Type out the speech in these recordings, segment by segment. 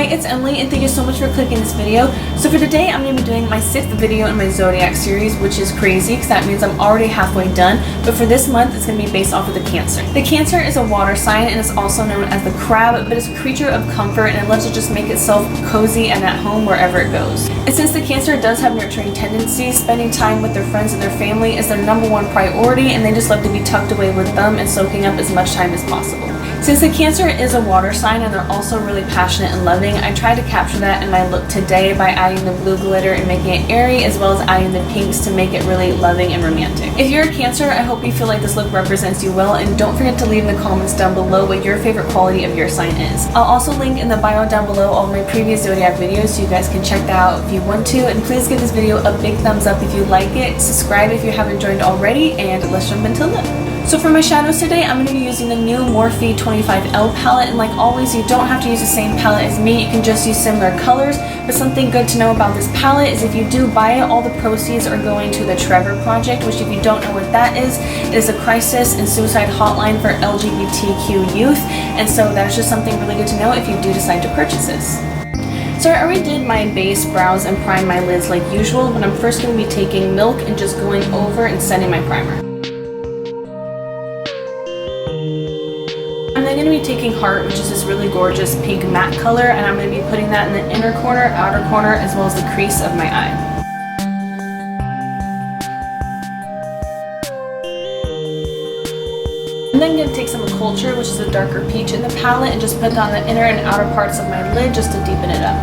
Hi, it's Emily, and thank you so much for clicking this video. So for today, I'm going to be doing my 6th video in my Zodiac series, which is crazy because that means I'm already halfway done. But for this month, it's going to be based off of the Cancer. The Cancer is a water sign and is also known as the crab, but it's a creature of comfort and it loves to just make itself cozy and at home wherever it goes. And since the Cancer does have nurturing tendencies, spending time with their friends and their family is their #1 priority, and they just love to be tucked away with them and soaking up as much time as possible. Since the Cancer is a water sign and they're also really passionate and loving, I tried to capture that in my look today by adding the blue glitter and making it airy, as well as adding the pinks to make it really loving and romantic. If you're a Cancer, I hope you feel like this look represents you well, and don't forget to leave in the comments down below what your favorite quality of your sign is. I'll also link in the bio down below all of my previous Zodiac videos so you guys can check that out if you want to, and please give this video a big thumbs up if you like it, subscribe if you haven't joined already, and let's jump into the look. So for my shadows today, I'm going to be using the new Morphe 25L palette, and like always, you don't have to use the same palette as me, you can just use similar colors, but something good to know about this palette is if you do buy it, all the proceeds are going to the Trevor Project, which if you don't know what that is, it is a crisis and suicide hotline for LGBTQ youth, and so that's just something really good to know if you do decide to purchase this. So I already did my base, brows, and prime my lids like usual, but I'm first going to be taking Milk and just going over and setting my primer. I'm then going to be taking Heart, which is this really gorgeous pink matte color, and I'm going to be putting that in the inner corner, outer corner, as well as the crease of my eye. I'm then going to take some Culture, which is a darker peach in the palette, and just put down the inner and outer parts of my lid just to deepen it up.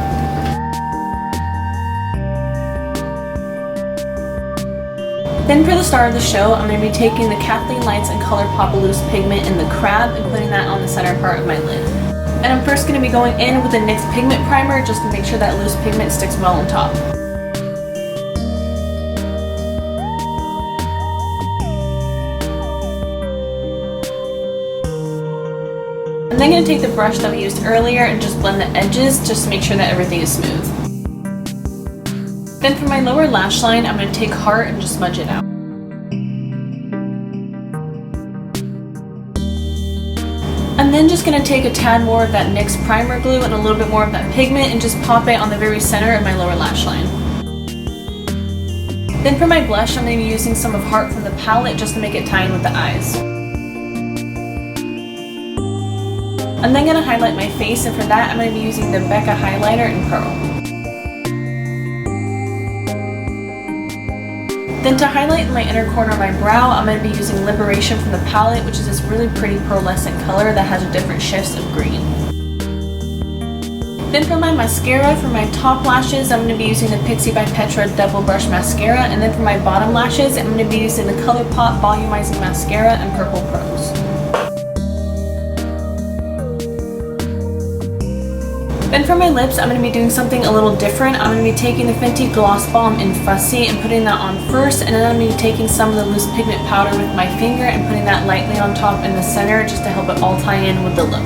Then for the star of the show, I'm going to be taking the Kathleen Lights and ColourPop Loose Pigment in the Crab and putting that on the center part of my lid. And I'm first going to be going in with the NYX Pigment Primer just to make sure that loose pigment sticks well on top. I'm then going to take the brush that we used earlier and just blend the edges just to make sure that everything is smooth. Then for my lower lash line, I'm going to take Heart and just smudge it out. I'm then just going to take a tad more of that NYX primer glue and a little bit more of that pigment and just pop it on the very center of my lower lash line. Then for my blush, I'm going to be using some of Heart from the palette just to make it tie in with the eyes. I'm then going to highlight my face, and for that I'm going to be using the Becca highlighter in Pearl. Then to highlight my inner corner of my brow, I'm going to be using Liberation from the palette, which is this really pretty pearlescent color that has different shifts of green. Then for my mascara, for my top lashes, I'm going to be using the Pixi by Petra Double Brush Mascara, and then for my bottom lashes, I'm going to be using the ColourPop Volumizing Mascara and Purple Prose. Then for my lips, I'm going to be doing something a little different. I'm going to be taking the Fenty Gloss Bomb in Fussy and putting that on first, and then I'm going to be taking some of the loose pigment powder with my finger and putting that lightly on top in the center just to help it all tie in with the look.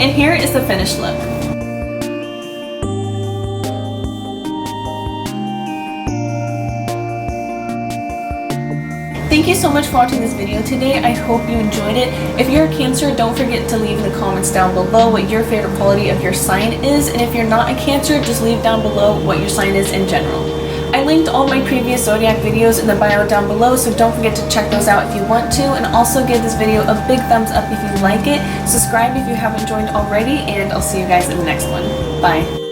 And here is the finished look. Thank you so much for watching this video today. I hope you enjoyed it. If you're a Cancer, don't forget to leave in the comments down below what your favorite quality of your sign is, and if you're not a Cancer, just leave down below what your sign is in general. I linked all my previous Zodiac videos in the bio down below, so don't forget to check those out if you want to, and also give this video a big thumbs up if you like it, subscribe if you haven't joined already, and I'll see you guys in the next one. Bye.